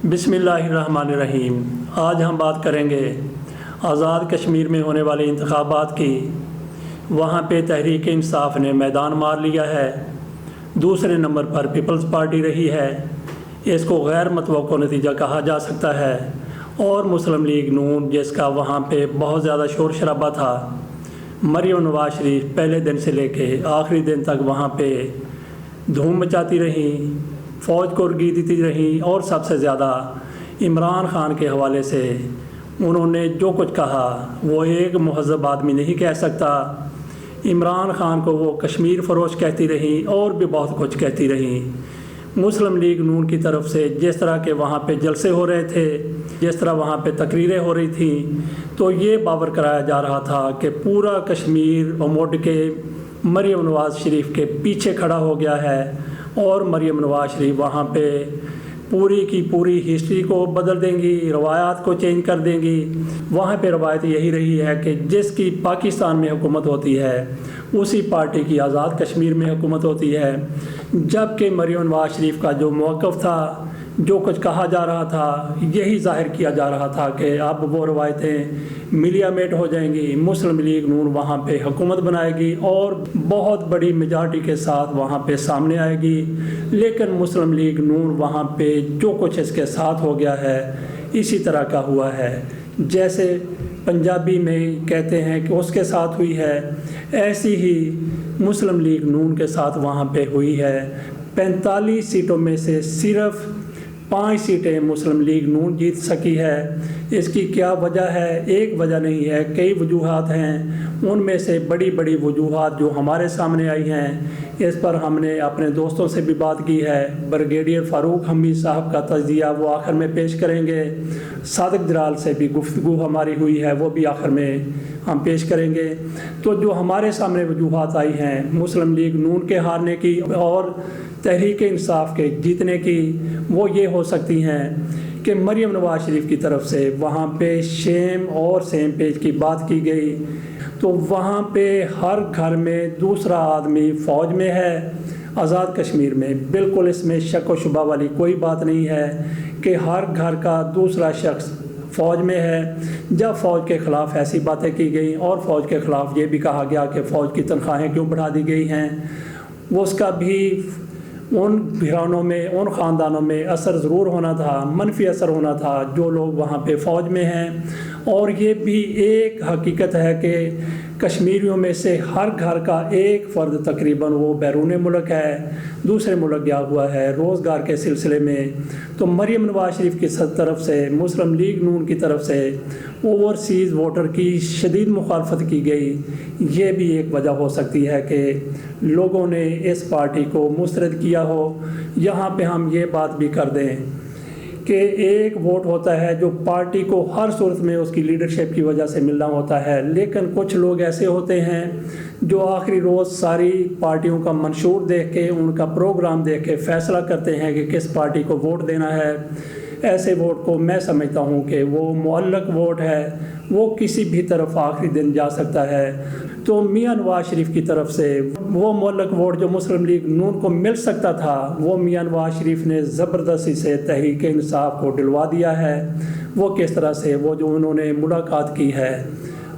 بسم اللہ الرحمن الرحیم۔ آج ہم بات کریں گے آزاد کشمیر میں ہونے والے انتخابات کی۔ وہاں پہ تحریک انصاف نے میدان مار لیا ہے، دوسرے نمبر پر پیپلز پارٹی رہی ہے، اس کو غیر متوقع نتیجہ کہا جا سکتا ہے، اور مسلم لیگ نون جس کا وہاں پہ بہت زیادہ شور شرابہ تھا۔ مریم نواز شریف پہلے دن سے لے کے آخری دن تک وہاں پہ دھوم مچاتی رہیں، فوج کو رگی دیتی رہیں، اور سب سے زیادہ عمران خان کے حوالے سے انہوں نے جو کچھ کہا وہ ایک مہذب آدمی نہیں کہہ سکتا۔ عمران خان کو وہ کشمیر فروش کہتی رہیں اور بھی بہت کچھ کہتی رہیں۔ مسلم لیگ نون کی طرف سے جس طرح کے وہاں پہ جلسے ہو رہے تھے، جس طرح وہاں پہ تقریریں ہو رہی تھیں، تو یہ باور کرایا جا رہا تھا کہ پورا کشمیر مڑ کے مریم نواز شریف کے پیچھے کھڑا ہو گیا ہے، اور مریم نواز شریف وہاں پہ پوری کی پوری ہسٹری کو بدل دیں گی، روایات کو چینج کر دیں گی۔ وہاں پہ روایت یہی رہی ہے کہ جس کی پاکستان میں حکومت ہوتی ہے اسی پارٹی کی آزاد کشمیر میں حکومت ہوتی ہے، جبکہ مریم نواز شریف کا جو موقف تھا، جو کچھ کہا جا رہا تھا، یہی ظاہر کیا جا رہا تھا کہ اب وہ روایتیں ملیا میٹ ہو جائیں گی، مسلم لیگ نون وہاں پہ حکومت بنائے گی اور بہت بڑی میجارٹی کے ساتھ وہاں پہ سامنے آئے گی۔ لیکن مسلم لیگ نون وہاں پہ جو کچھ اس کے ساتھ ہو گیا ہے اسی طرح کا ہوا ہے، جیسے پنجابی میں کہتے ہیں کہ اس کے ساتھ ہوئی ہے، ایسی ہی مسلم لیگ نون کے ساتھ وہاں پہ ہوئی ہے۔ 45 سیٹوں میں سے صرف 5 سیٹیں مسلم لیگ نون جیت سکی ہے۔ اس کی کیا وجہ ہے؟ ایک وجہ نہیں ہے، کئی وجوہات ہیں۔ ان میں سے بڑی بڑی وجوہات جو ہمارے سامنے آئی ہیں، اس پر ہم نے اپنے دوستوں سے بھی بات کی ہے۔ بریگیڈیئر فاروق حمید صاحب کا تجزیہ وہ آخر میں پیش کریں گے، صادق جلال سے بھی گفتگو ہماری ہوئی ہے، وہ بھی آخر میں ہم پیش کریں گے۔ تو جو ہمارے سامنے وجوہات آئی ہیں مسلم لیگ نون کے ہارنے کی اور تحریک انصاف کے جیتنے کی، وہ یہ ہو سکتی ہیں کہ مریم نواز شریف کی طرف سے وہاں پہ شیم اور سیم پیج کی بات کی گئی، تو وہاں پہ ہر گھر میں دوسرا آدمی فوج میں ہے آزاد کشمیر میں۔ بالکل اس میں شک و شبہ والی کوئی بات نہیں ہے کہ ہر گھر کا دوسرا شخص فوج میں ہے۔ جب فوج کے خلاف ایسی باتیں کی گئیں اور فوج کے خلاف یہ بھی کہا گیا کہ فوج کی تنخواہیں کیوں بڑھا دی گئی ہیں، وہ اس کا بھی ان گھرانوں میں، ان خاندانوں میں اثر ضرور ہونا تھا، منفی اثر ہونا تھا جو لوگ وہاں پہ فوج میں ہیں۔ اور یہ بھی ایک حقیقت ہے کہ کشمیریوں میں سے ہر گھر کا ایک فرد تقریباً وہ بیرون ملک ہے، دوسرے ملک گیا ہوا ہے روزگار کے سلسلے میں۔ تو مریم نواز شریف کی طرف سے، مسلم لیگ نون کی طرف سے اوورسیز ووٹر کی شدید مخالفت کی گئی۔ یہ بھی ایک وجہ ہو سکتی ہے کہ لوگوں نے اس پارٹی کو مسترد کیا ہو۔ یہاں پہ ہم یہ بات بھی کر دیں کہ ایک ووٹ ہوتا ہے جو پارٹی کو ہر صورت میں اس کی لیڈرشپ کی وجہ سے ملنا ہوتا ہے، لیکن کچھ لوگ ایسے ہوتے ہیں جو آخری روز ساری پارٹیوں کا منشور دیکھ کے، ان کا پروگرام دیکھ کے فیصلہ کرتے ہیں کہ کس پارٹی کو ووٹ دینا ہے۔ ایسے ووٹ کو میں سمجھتا ہوں کہ وہ معلق ووٹ ہے، وہ کسی بھی طرف آخری دن جا سکتا ہے۔ تو میاں نواز شریف کی طرف سے وہ معلق ووٹ جو مسلم لیگ نون کو مل سکتا تھا، وہ میاں نواز شریف نے زبردستی سے تحریک انصاف کو ڈلوا دیا ہے۔ وہ کس طرح سے؟ وہ جو انہوں نے ملاقات کی ہے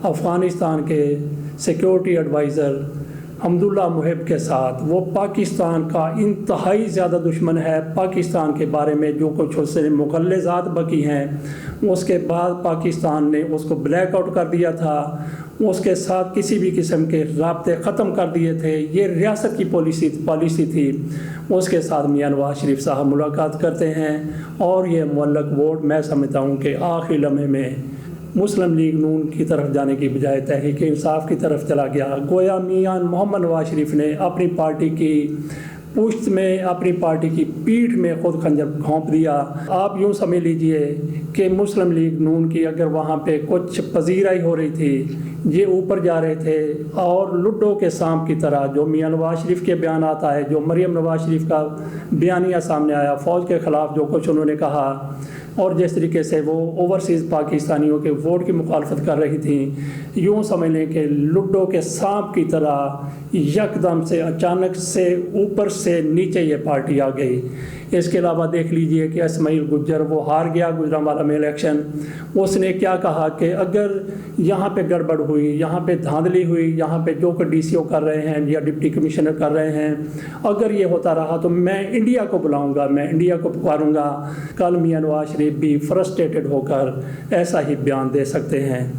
افغانستان کے سیکیورٹی ایڈوائزر حمداللہ محب کے ساتھ، وہ پاکستان کا انتہائی زیادہ دشمن ہے۔ پاکستان کے بارے میں جو کچھ اس سے مغلظات بکی ہیں، اس کے بعد پاکستان نے اس کو بلیک آؤٹ کر دیا تھا، اس کے ساتھ کسی بھی قسم کے رابطے ختم کر دیے تھے۔ یہ ریاست کی پالیسی تھی۔ اس کے ساتھ میاں نواز شریف صاحب ملاقات کرتے ہیں، اور یہ معلق ووٹ میں سمجھتا ہوں کہ آخری لمحے میں مسلم لیگ نون کی طرف جانے کی بجائے تحریک انصاف کی طرف چلا گیا۔ گویا میاں محمد نواز شریف نے اپنی پارٹی کی پشت میں، اپنی پارٹی کی پیٹھ میں خود خنجر گھونپ دیا۔ آپ یوں سمجھ لیجئے کہ مسلم لیگ نون کی اگر وہاں پہ کچھ پذیرائی ہو رہی تھی، یہ اوپر جا رہے تھے، اور لڈو کے سانپ کی طرح جو میاں نواز شریف کے بیانات آئے، جو مریم نواز شریف کا بیانیہ سامنے آیا، فوج کے خلاف جو کچھ انہوں نے کہا، اور جس طریقے سے وہ اوورسیز پاکستانیوں کے ووٹ کی مخالفت کر رہی تھیں، یوں سمجھ لیں کہ لڈو کے سانپ کی طرح یکدم سے اچانک سے اوپر سے نیچے یہ پارٹی آ گئی۔ اس کے علاوہ دیکھ لیجئے کہ اسماعیل گجر وہ ہار گیا گوجرانوالہ میں الیکشن. اس نے کیا کہا کہ اگر یہاں پہ گڑبڑ ہوئی، یہاں پہ دھاندلی ہوئی، یہاں پہ جو کہ ڈی سی او کر رہے ہیں یا ڈپٹی کمشنر کر رہے ہیں، اگر یہ ہوتا رہا تو میں انڈیا کو بلاؤں گا، میں انڈیا کو پکاروں گا. کل میاں نواز شریف بھی فرسٹریٹڈ ہو کر ایسا ہی بیان دے سکتے ہیں.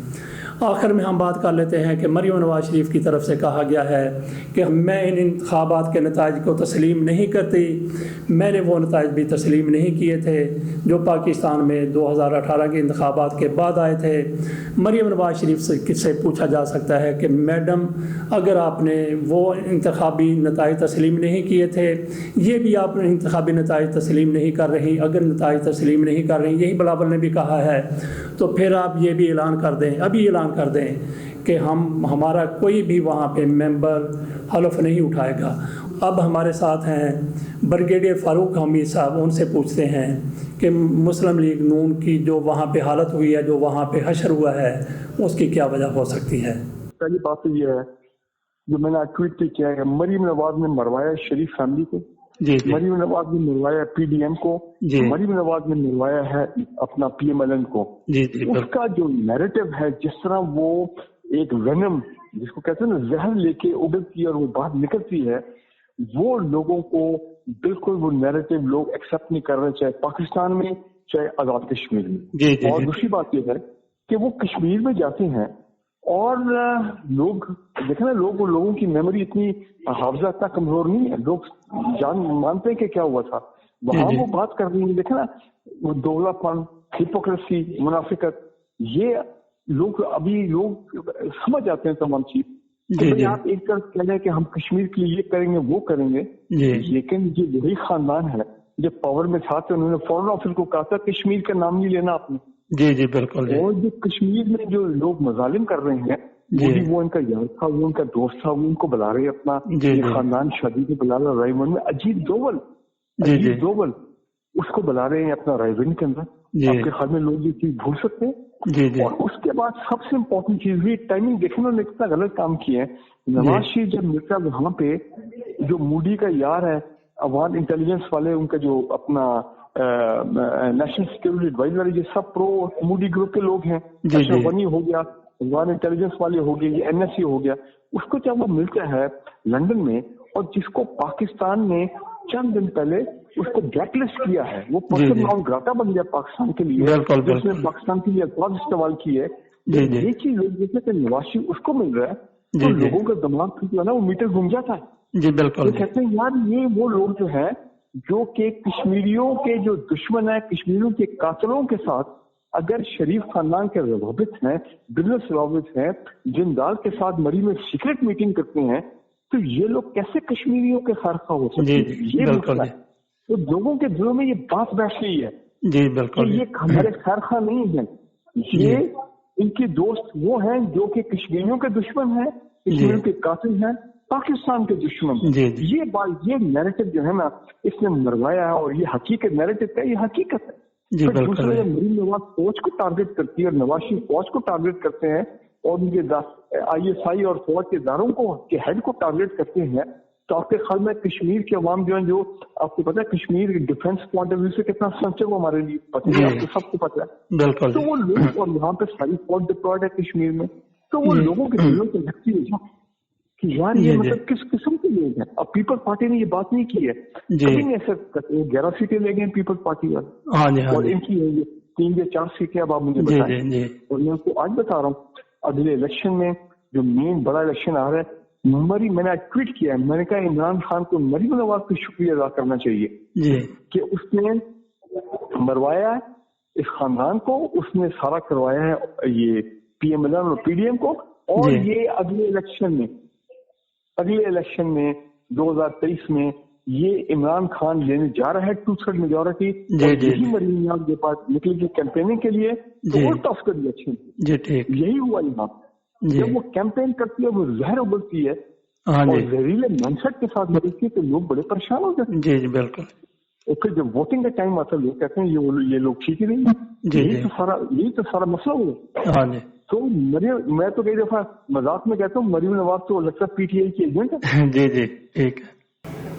آخر میں ہم بات کر لیتے ہیں کہ مریم نواز شریف کی طرف سے کہا گیا ہے کہ میں ان انتخابات کے نتائج کو تسلیم نہیں کرتی. میں نے وہ نتائج بھی تسلیم نہیں کیے تھے جو پاکستان میں 2018 کے انتخابات کے بعد آئے تھے. مریم نواز شریف سے پوچھا جا سکتا ہے کہ میڈم اگر آپ نے وہ انتخابی نتائج تسلیم نہیں کیے تھے، یہ بھی آپ انتخابی نتائج تسلیم نہیں کر رہی، اگر نتائج تسلیم نہیں کر رہی، یہی بلاول نے بھی کہا ہے، تو پھر آپ یہ بھی اعلان کر دیں، ابھی اعلان کر دیں کہ ہمارا کوئی بھی وہاں پہ ممبر حلف نہیں اٹھائے گا. اب ہمارے ساتھ ہیں بریگیڈیئر فاروق حمید صاحب، ان سے پوچھتے ہیں کہ مسلم لیگ نون کی جو وہاں پہ حالت ہوئی ہے، جو وہاں پہ حشر ہوا ہے، اس کی کیا وجہ ہو سکتی ہے؟ پہلی بات تو یہ ہے جو میں نے ٹویٹ پہ کیا ہے، مریم نواز نے مروایا شریف فیملی کو، مریم نواز نے مروایا پی ڈی ایم کو، مریم نواز نے مروایا ہے اپنا پی ایم ایل این کو. اس کا جو نیریٹو ہے، جس طرح وہ ایک وینم جس کو کہتے ہیں نا زہر لے کے اگلتی اور وہ باہر نکلتی ہے، وہ لوگوں کو بالکل وہ نیریٹو لوگ ایکسپٹ نہیں کر رہے، چاہے پاکستان میں چاہے آزاد کشمیر میں. اور دوسری بات یہ ہے کہ وہ کشمیر میں جاتے ہیں اور لوگ دیکھیں نا، لوگوں کی میموری اتنی، حافظہ اتنا کمزور نہیں ہے، لوگ مانتے ہیں کہ کیا ہوا تھا وہاں. وہ بات کر رہی ہیں، دیکھیں نا وہ دوغلا پن، ہپوکریسی، منافقت، یہ ابھی لوگ سمجھ جاتے ہیں تمام چیز. آپ ایک طرف کہہ رہے ہیں کہ ہم کشمیر کے لیے یہ کریں گے وہ کریں گے، لیکن یہ وہی خاندان ہے جب پاور میں تھا تو انہوں نے فورن آفس کو کہا تھا کشمیر کا نام نہیں لینا آپ نے. جی بالکل. اور جو کشمیر میں جو لوگ مظالم کر رہے ہیں، وہ ان کا یار تھا، وہ ان کا دوست تھا، وہ ان کو بلا رہے اپنا خاندان شادی کو بلا رہا. رائے ون میں اجیت دوول اس کو بلا رہے ہیں اپنا رائے ون کے اندر. آپ کے خیال میں لوگ یہ چیز بھول سکتے ہیں؟ اور اس کے بعد سب سے امپورٹنٹ چیز بھی ٹائمنگ. دیکھیں انہوں نے کتنا غلط کام کیا ہے. نواز شریف جب ملتا وہاں پہ جو مودی کا یار ہے، افغان انٹیلیجنس والے، ان کا جو اپنا نیشنل سیکورٹی ایڈوائزر، یہ سب پرو مودی گروپ کے لوگ ہیں. غنی ہو گیا، افغان انٹیلیجنس والے ہو گئے، یہ این ایس سی ہو گیا. اس کو جب وہ ملتا ہے لندن میں، اور جس کو پاکستان نے چند دن پہلے اس کو بلیک لسٹ کیا ہے، وہ پرسن نان گراٹا بن گیا پاکستان کے لیے، جس نے پاکستان کے لیے الفاظ استعمال کی ہے. یہ چیز لوگ دیکھتے کہ نواز شریف اس کو مل رہا ہے تو لوگوں کا دماغ جو ہے نا وہ میٹر گھوم جاتا ہے. وہ کہتے ہیں یار یہ وہ لوگ جو ہیں جو کہ کشمیریوں کے جو دشمن ہیں، کشمیریوں کے قاتلوں کے ساتھ اگر شریف خاندان کے روابط ہیں، بزنس روابط ہیں، جندال کے ساتھ مری میں سیکرٹ میٹنگ کرتے ہیں، تو یہ لوگ کیسے کشمیریوں کے خارخواہ ہو سکتے ہیں؟ یہ مسئلہ ہے. تو لوگوں کے دلوں میں یہ بات بیٹھ گئی ہے کہ یہ ہمارے خیرخواہ نہیں ہیں، یہ ان کے دوست وہ ہیں جو کہ کشمیریوں کے دشمن ہیں، کشمیریوں کے قاتل ہیں، پاکستان کے دشمن. یہ بات، یہ نیریٹو جو ہے نا اس نے مروایا ہے، اور یہ حقیقت نیریٹو ہے، یہ حقیقت ہے. دوسرے مریم نواز فوج کو ٹارگیٹ کرتی ہے اور نواز شریف فوج کو ٹارگیٹ کرتے ہیں، اور ان کے آئی ایس آئی اور فوج کے اداروں کے ہیڈ کو ٹارگیٹ کرتے ہیں. تو آپ کے خیال میں کشمیر کے عوام جو ہیں، جو آپ کو پتا ہے Kashmir defence point of view سے کتنا سینسٹیو ہمارے لیے پتہ ہے، آپ کو سب کو پتا ہے. تو وہ لوگ، اور یہاں پہ ساری فوج ڈپلائڈ ہے کشمیر میں، تو وہ لوگوں کے دلوں سے لگتی ہے کہ یار یہ مطلب کس قسم کے لوگ ہیں. اب پیپل پارٹی نے یہ بات نہیں کی ہے، کبھی نہیں ایسا کرتے. 11 سیٹیں لے گئے پیپل پارٹی والے، اور ان کی 3 یا 4 سیٹیں اب آپ مجھے بتائیں. اور میں آپ کو آج بتا رہا ہوں اگلے الیکشن میں جو مین بڑا الیکشن آ رہا ہے، میں نے ٹویٹ کیا ہے، میں نے کہا عمران خان کو مریم نواز کا شکریہ ادا کرنا چاہیے کہ اس نے مروایا اس خاندان کو، اس نے سارا کروایا ہے یہ پی ایم ایل این اور پی ڈی ایم کو. اور یہ اگلے الیکشن میں 2023 میں یہ عمران خان لینے جا رہا ہے 2/3 میجورٹی. یہی مریم نواز کے پاس نکلے گی کیمپیننگ کے لیے، تو الٹا اس کا الیکشن یہی ہوا. یہاں جب وہ کیمپین کرتی ہے وہ زہر اگلتی ہے اور زہریلے منشٹ کے ساتھ ملتی ہے تو لوگ بڑے پریشان ہو جاتے ہیں. جی بالکل. اور پھر جب ووٹنگ کا ٹائم آتا ہے لوگ کہتے ہیں یہ لوگ ٹھیک ہی نہیں. یہی تو سارا مسئلہ ہوا. تو میں تو کئی دفعہ مذاق میں کہتا ہوں مریم نواز تو لگتا ہے پی ٹی آئی کی ایجنٹ ہے. جی ٹھیک ہے.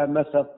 MSF